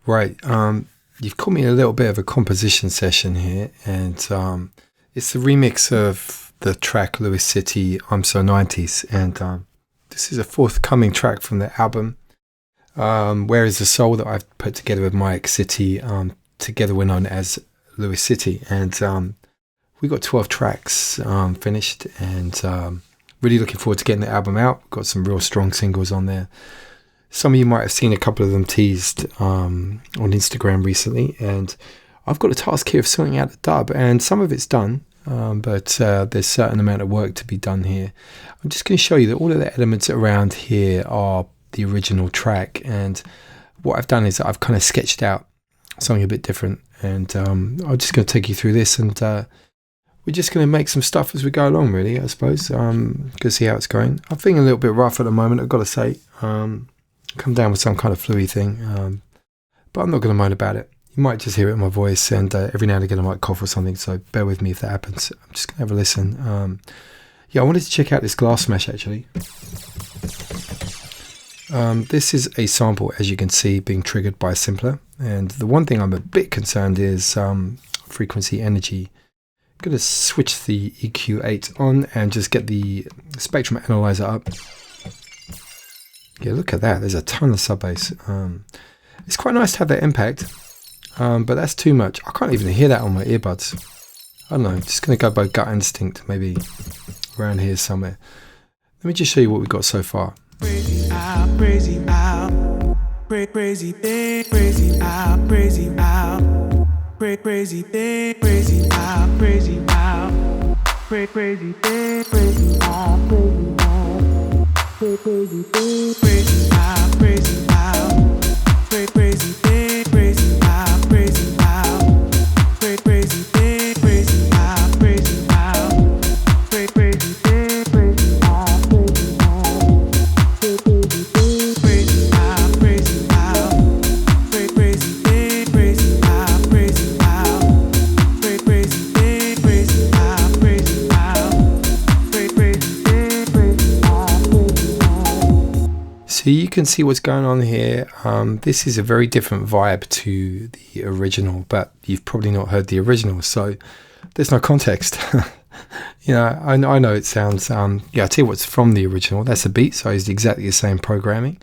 Right. You've caught me in a little bit of a composition session here, and it's the remix of the track Lewis City, I'm So 90s, and this is a forthcoming track from the album, Where Is the Soul, that I've put together with Mike City. Together we're known as Lewis City, and we got 12 tracks finished, and really looking forward to getting the album out. We've got some real strong singles on there. Some of you might have seen a couple of them teased on Instagram recently, and I've got a task here of sorting out the dub, and some of it's done, but there's a certain amount of work to be done here. I'm just going to show you that all of the elements around here are the original track, and what I've done is I've kind of sketched out something a bit different, and I'm just going to take you through this, and we're just going to make some stuff as we go along, really, I suppose. Going to see how it's going. I'm feeling a little bit rough at the moment, I've got to say. Come down with some kind of flu-y thing, but I'm not going to moan about it. You might just hear it in my voice, and every now and again I might cough or something, so bear with me if that happens. I'm just going to have a listen. Yeah, I wanted to check out this Glass Smash, actually. This is a sample, as you can see, being triggered by a simpler, and the one thing I'm a bit concerned is frequency energy. I'm going to switch the EQ8 on and just get the spectrum analyzer up. Yeah, look at that. There's a ton of sub bass. It's quite nice to have that impact, but that's too much. I can't even hear that on my earbuds. I don't know. I'm just going to go by gut instinct, maybe around here somewhere. Let me just show you what we've got so far. Crazy out, crazy out, crazy thing, crazy out, crazy out, crazy thing, crazy out, crazy out, crazy thing, crazy out, crazy thing, crazy out, crazy out, crazy thing, crazy out, crazy out, crazy thing, crazy out, crazy out, crazy thing, crazy out, crazy out, crazy out, crazy thing, crazy out, crazy out, crazy thing, crazy out, crazy out, crazy thing, crazy out. So you can see what's going on here. This is a very different vibe to the original, but you've probably not heard the original, so there's no context. You know, I know it sounds, yeah, I'll tell you what's from the original. That's a beat, so it's exactly the same programming.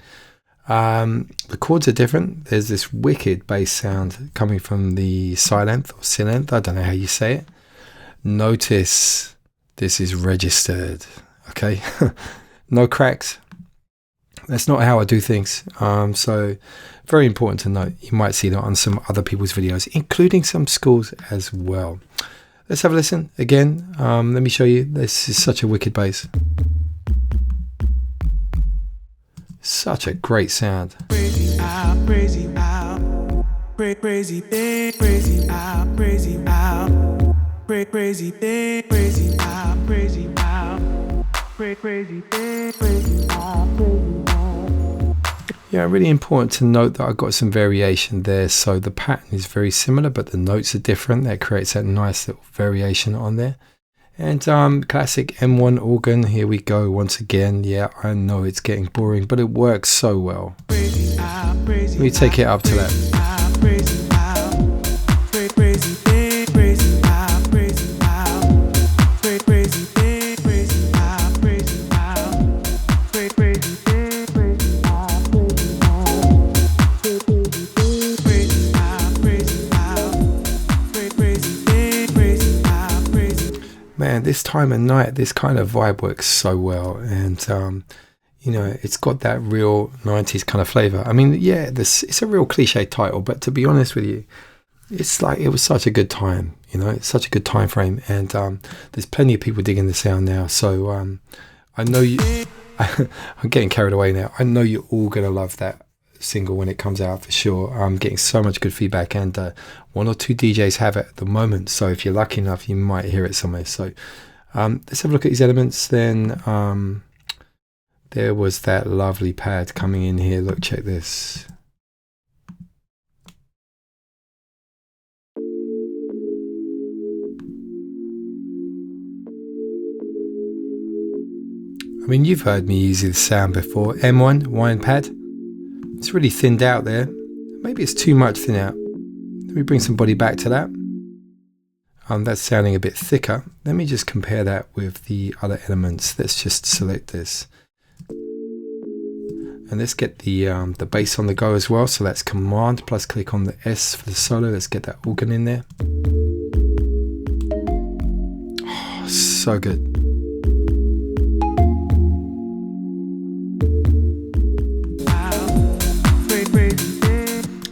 The chords are different. There's this wicked bass sound coming from the silenth or silenth, I don't know how you say it. Notice this is registered, okay? No cracks. That's not how I do things. So very important to note. You might see that on some other people's videos, including some schools as well. Let's have a listen again. Let me show you. This is such a wicked bass. Such a great sound. Crazy out, crazy out, crazy thing, crazy out, crazy out, crazy thing, crazy out, crazy out, crazy thing, crazy out, crazy out. Yeah, really important to note that I've got some variation there. So the pattern is very similar, but the notes are different. That creates that nice little variation on there. And classic M1 organ. Here we go once again. Yeah, I know it's getting boring, but it works so well. Let me take it up to that. Man, this time of night, this kind of vibe works so well, and you know, it's got that real 90s kind of flavor. I mean, yeah, it's a real cliche title, but to be honest with you, it's like it was such a good time, you know, it's such a good time frame, and there's plenty of people digging the sound now. So I know you, I'm getting carried away now. I know you're all gonna love that single when it comes out for sure. I'm getting so much good feedback, and one or two DJs have it at the moment, so if you're lucky enough you might hear it somewhere. So let's have a look at these elements then. There was that lovely pad coming in here. Look, check this. I mean, you've heard me use this sound before. M1 wine pad. It's really thinned out there. maybe it's too much thin out. Let me bring some body back to that. That's sounding a bit thicker. Let me just compare that with the other elements. Let's just select this. And let's get the bass on the go as well. So that's Command plus click on the S for the solo. Let's get that organ in there. Oh, so good.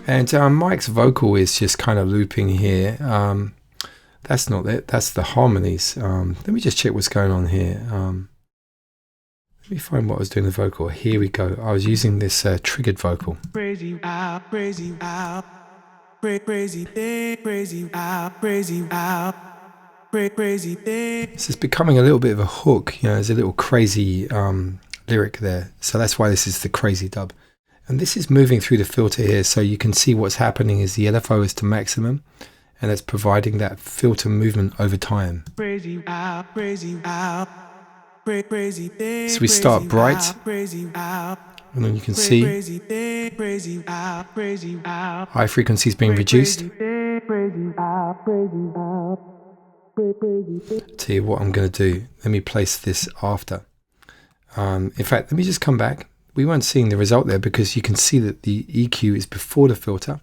And Mike's vocal is just kind of looping here. That's not it. That's the harmonies. Let me just check what's going on here. Let me find what I was doing the vocal. Here we go. I was using this triggered vocal. Crazy out, crazy out, crazy thing, crazy out, crazy out, crazy thing. This is becoming a little bit of a hook. You know, there's a little crazy lyric there. So that's why this is the crazy dub. And this is moving through the filter here. So you can see what's happening is the LFO is to maximum. And it's providing that filter movement over time. Crazy out, crazy out, crazy thing. So we start bright, and then you can see high frequencies being reduced. Tell you what I'm going to do. Let me place this after. In fact, let me just come back. We weren't seeing the result there because you can see that the EQ is before the filter.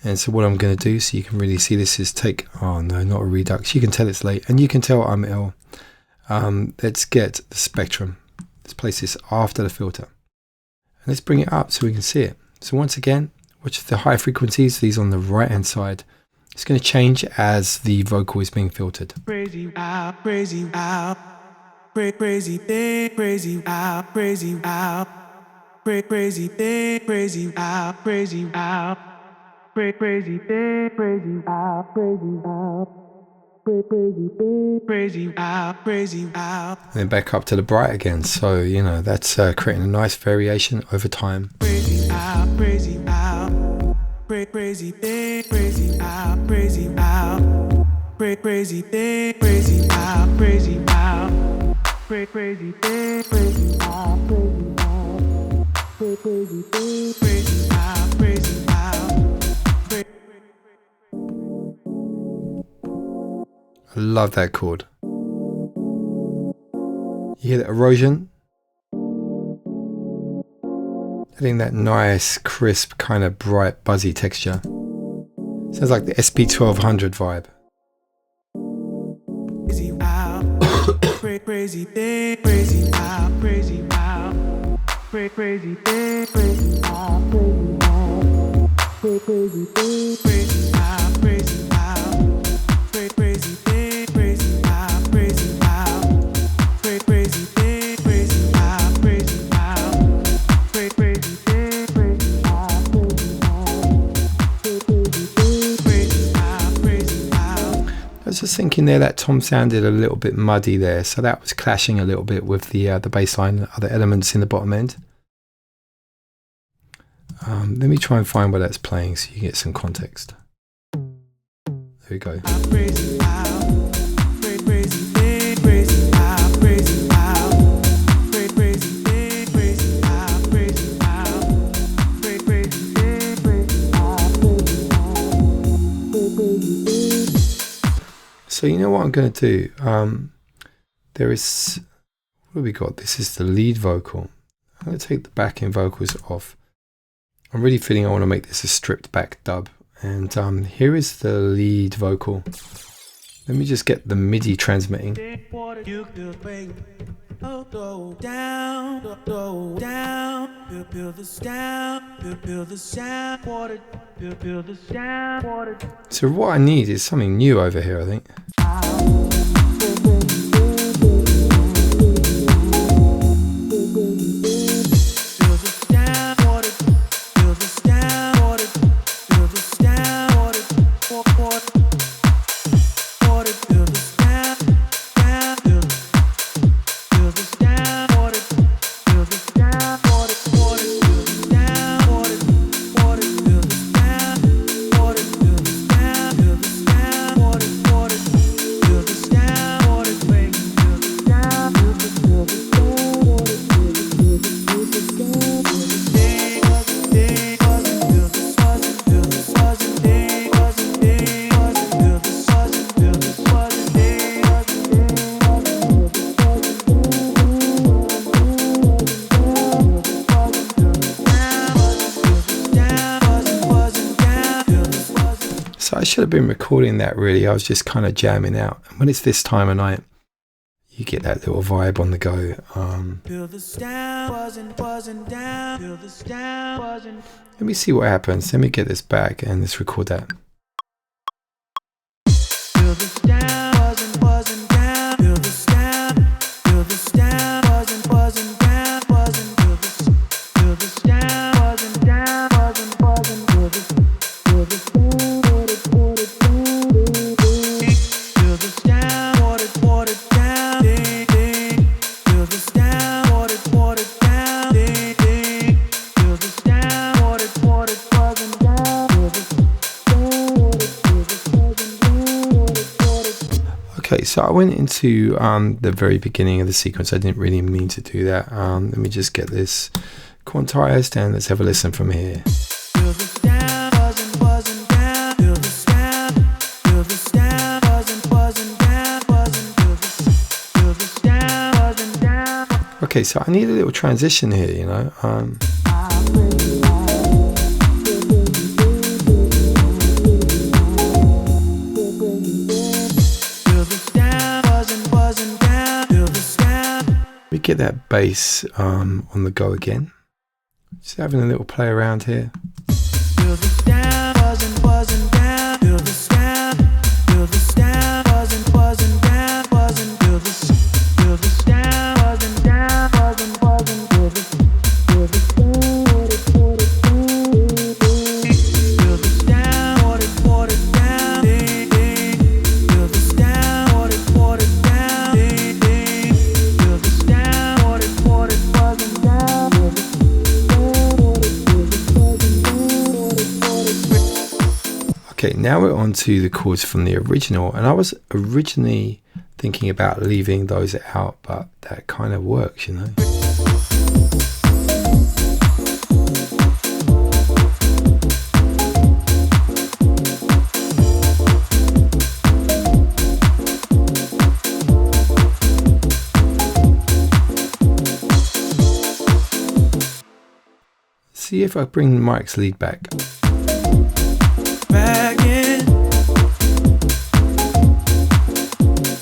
And so what I'm going to do, so you can really see this, is take, oh no, not a redux. You can tell it's late, and you can tell I'm ill. Let's get the spectrum. Let's place this after the filter. And let's bring it up so we can see it. So once again, watch the high frequencies, these on the right hand side. It's going to change as the vocal is being filtered. Crazy out, crazy out, crazy thing, crazy out, crazy out, crazy thing, crazy out, crazy out. Crazy thing, crazy out, crazy out, crazy out, crazy out. And then back up to the bright again. So, you know, that's creating a nice variation over time. Crazy out, crazy out, crazy thing, crazy out, crazy out, crazy thing, crazy out, crazy out, crazy thing, crazy out, crazy out, crazy thing, crazy out, crazy out. I love that chord. You hear that erosion? Adding that nice, crisp, kind of bright, buzzy texture. Sounds like the SP1200 vibe. Crazy out, crazy thing, crazy out, crazy out, crazy thing, crazy out, crazy out, crazy thing, crazy out, crazy out, crazy thing, crazy out, crazy out, crazy thing, crazy out, crazy out, crazy thing, crazy out, crazy out, crazy out. I was just thinking there that tom sounded a little bit muddy there, so that was clashing a little bit with the bass line and other elements in the bottom end. Let me try and find where that's playing so you get some context. There we go. So you know what I'm going to do? There is, what have we got? This is the lead vocal. I'm going to take the backing vocals off. I'm really feeling I want to make this a stripped back dub. And here is the lead vocal. Let me just get the MIDI transmitting. So what I need is something new over here, I think. should have been recording that really. I was just kind of jamming out. And when it's this time of night, you get that little vibe on the go. Let me see what happens. Let me get this back and let's record that. Okay, so I went into the very beginning of the sequence. I didn't really mean to do that. Let me just get this quantized and let's have a listen from here. Okay, so I need a little transition here, you know. We get that bass on the go again. Just having a little play around here. Okay, now we're on to the chords from the original, and I was originally thinking about leaving those out, but that kind of works, you know. See if I bring Mike's lead back. Back in.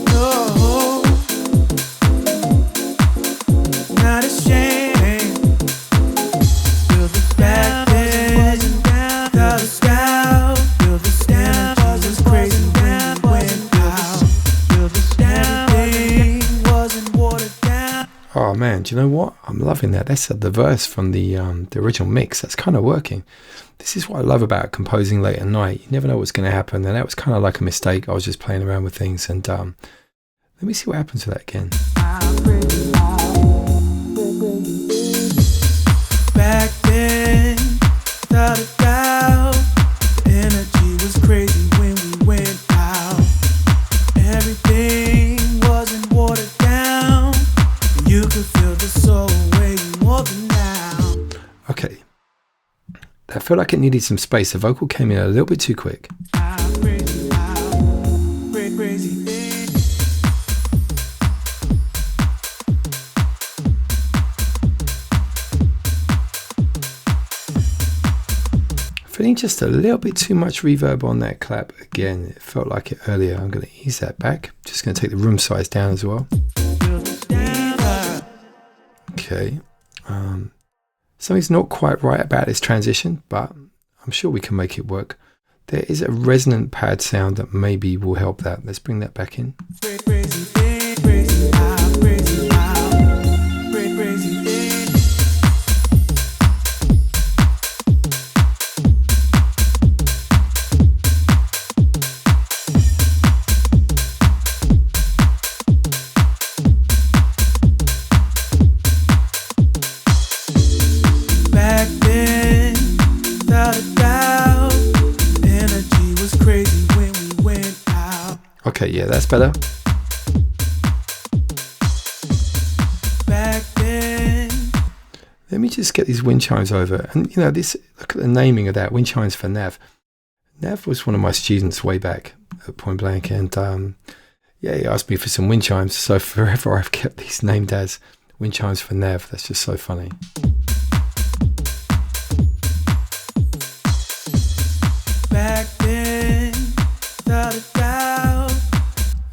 No, not ashamed. Feel the back in. Feel the scout. Feel the stamp. Was crazy when we went out. Feel the stamp. Everything wasn't watered down. Oh man, do you know what? I'm loving that. That's the verse from the original mix. That's kind of working. This is what I love about composing late at night. You never know what's going to happen. And that was kind of like a mistake. I was just playing around with things. And let me see what happens with that again. Back then, without a doubt, the energy was crazy when we went out. Everything wasn't watered down. You could feel the soul way more than now. Okay. That felt like it needed some space. The vocal came in a little bit too quick. Feeling just a little bit too much reverb on that clap again. It felt like it earlier. I'm going to ease that back. Just going to take the room size down as well. Okay. Something's not quite right about this transition, but I'm sure we can make it work. There is a resonant pad sound that maybe will help that. Let's bring that back in. Okay, yeah, that's better. Back then. Let me just get these wind chimes over. And you know, this, look at the naming of that, wind chimes for Nav. Nav was one of my students way back at Point Blank, and yeah, he asked me for some wind chimes. So forever I've kept these named as wind chimes for Nav. That's just so funny. Back then,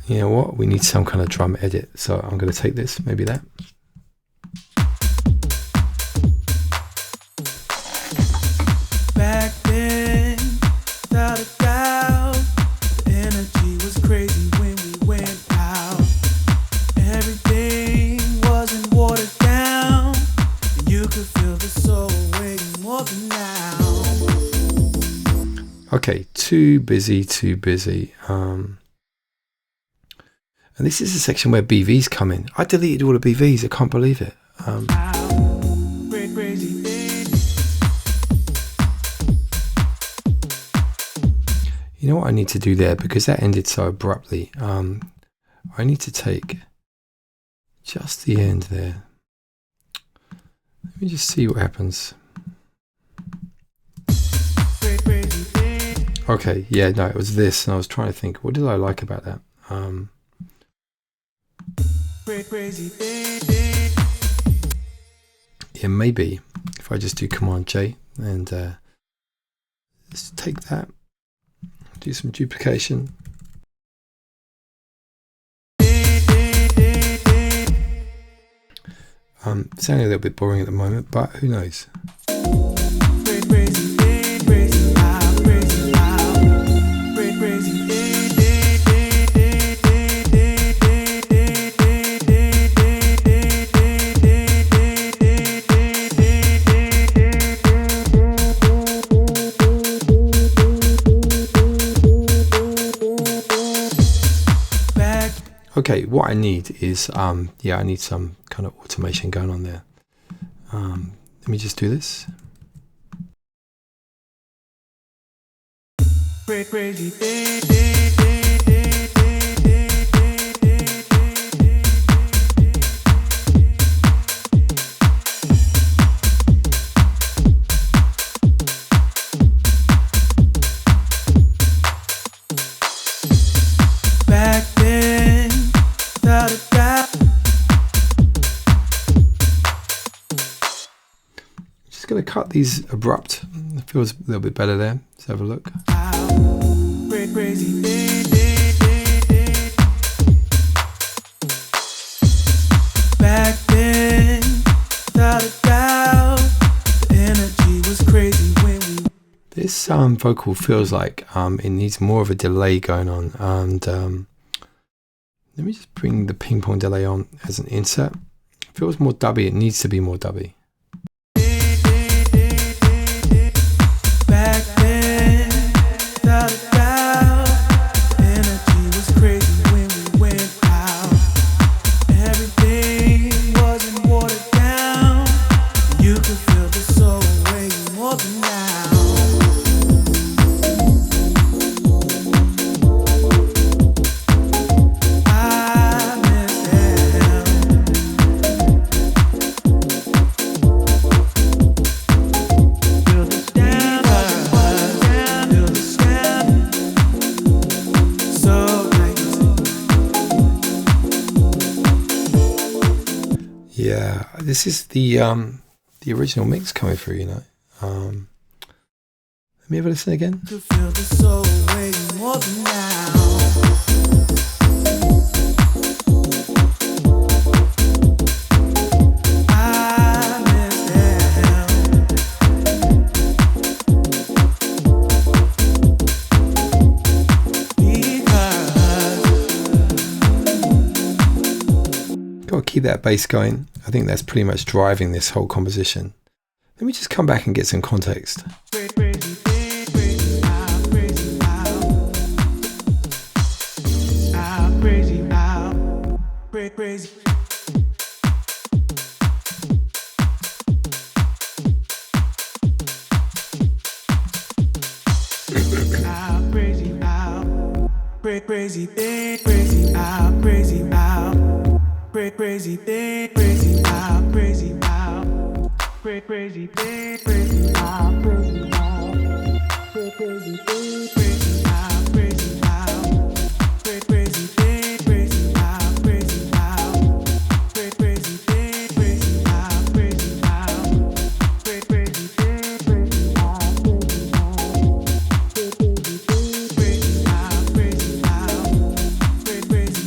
You know what? We need some kind of drum edit. So I'm going to take this, maybe that. Back then, without a doubt, the energy was crazy when we went out. Everything wasn't watered down, and you could feel the soul waiting more than now. Okay, too busy. And this is a section where BVs come in. I deleted all the BVs. I can't believe it. You know what I need to do there, because that ended so abruptly. I need to take just the end there. Let me just see what happens. Okay, yeah, no, it was this, and I was trying to think, what did I like about that? Yeah, maybe if I just do Command J and let's take that, do some duplication. Sounding a little bit boring at the moment, but who knows? Okay, what I need is, I need some kind of automation going on there. Let me just do this. Going to cut these abrupt. It feels a little bit better there. Let's have a look. Back then, without a doubt, the energy was crazy when we. This vocal feels like it needs more of a delay going on, and let me just bring the ping pong delay on as an insert. It feels more dubby. It needs to be more dubby. Yeah, this is the original mix coming through, you know. Let me have a listen again. To feel the soul waiting more than now. Keep that bass going. I think that's pretty much driving this whole composition. Let me just come back and get some context. Crazy big, crazy out, crazy out, crazy big, crazy out, crazy out, crazy big, crazy out, crazy out, crazy big, crazy out, crazy out, crazy big, crazy out, crazy out, crazy big, crazy out, crazy out, crazy out, crazy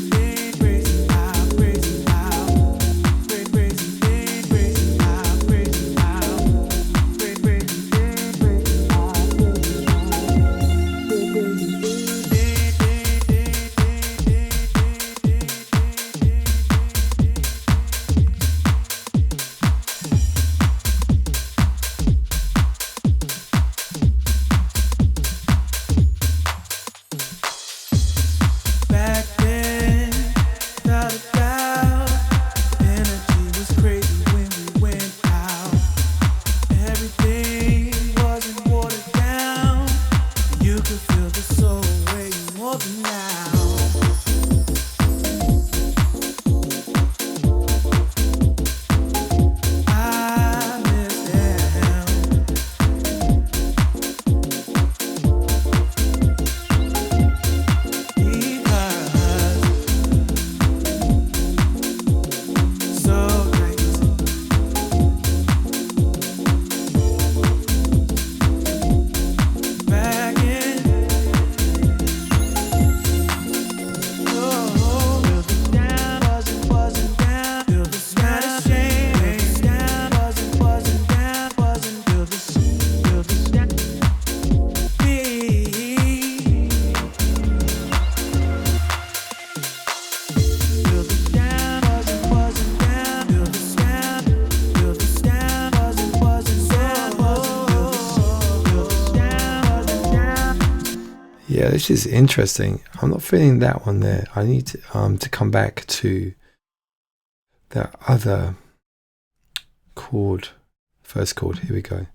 Yeah, this is interesting. I'm not feeling that one there. I need to come back to that other chord, first chord. Here we go.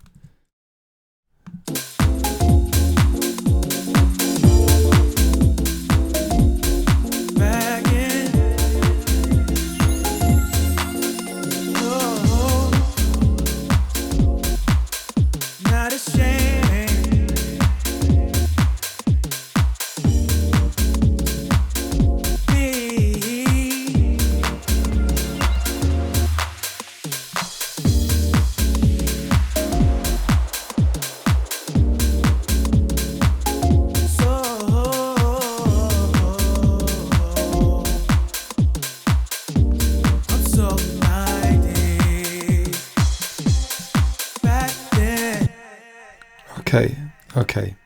Okay.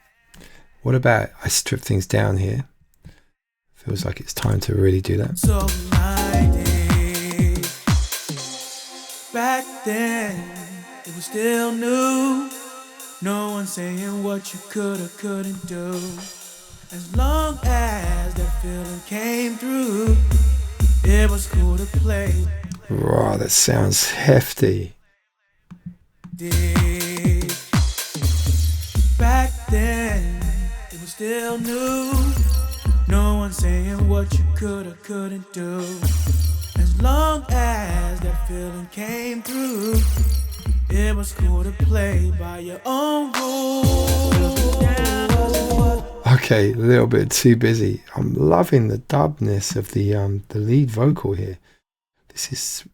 What about I strip things down here? Feels like it's time to really do that. So my days back then, it was still new. No one saying what you could or couldn't do. As long as that feeling came through, it was cool to play. Wow, that sounds hefty. Back then, it was still new. No one saying what you could or couldn't do. As long as that feeling came through, it was cool to play by your own rules. Okay, a little bit too busy. I'm loving the dubness of the lead vocal here. This is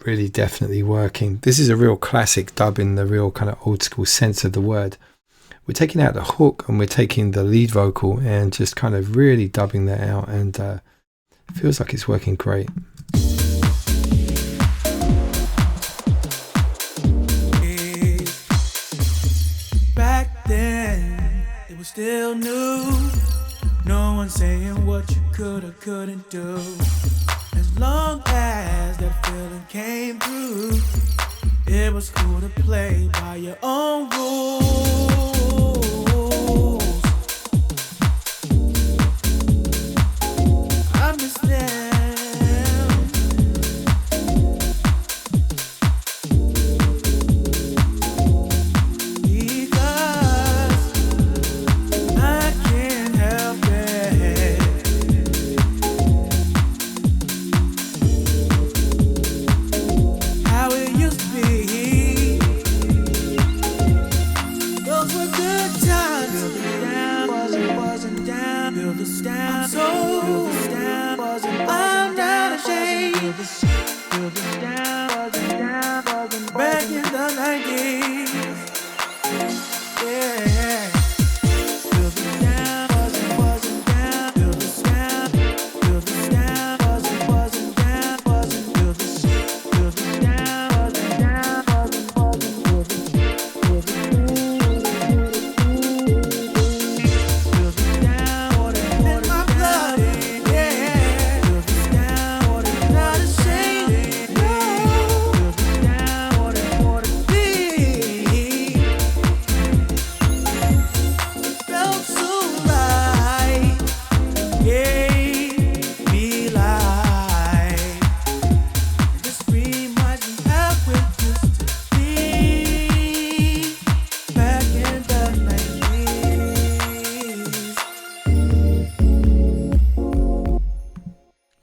really definitely working. This is a real classic dub in the real kind of old school sense of the word. We're taking out the hook and we're taking the lead vocal and just kind of really dubbing that out, and it feels like it's working great. Back then, it was still new. No one saying what you could or couldn't do. As long as that feeling came through, it was cool to play by your own rules. I miss them. Because I can't help it. How it used to be. Those were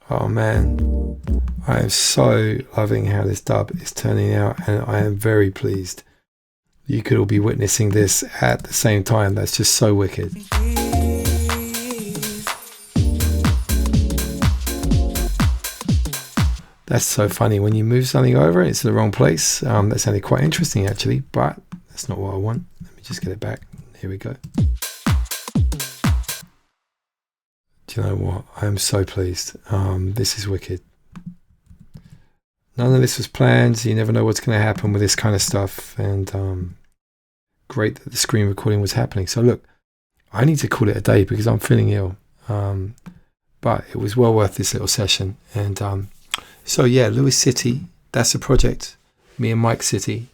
Oh man, I am so loving how this dub is turning out, and I am very pleased you could all be witnessing this at the same time. That's just so wicked. That's so funny. When you move something over, it's in the wrong place. That sounded quite interesting actually, but that's not what I want. Let me just get it back. Here we go. Do you know what? I am so pleased. This is wicked. None of this was planned. You never know what's going to happen with this kind of stuff. And great that the screen recording was happening. So look, I need to call it a day because I'm feeling ill. But it was well worth this little session. And so yeah, Lewis City, that's the project. Me and Mike City.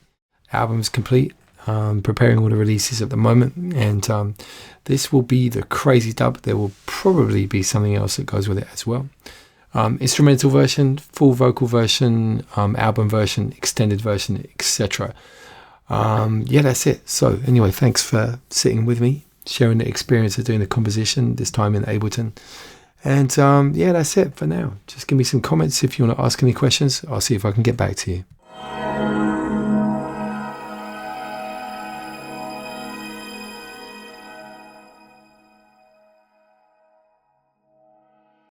Album's complete. Preparing all the releases at the moment, and this will be the crazy dub. There will probably be something else that goes with it as well. Instrumental version, full vocal version, album version, extended version, etc. Yeah, that's it. So anyway, thanks for sitting with me, sharing the experience of doing the composition, this time in Ableton. And yeah, that's it for now. Just give me some comments if you want to ask any questions. I'll see if I can get back to you.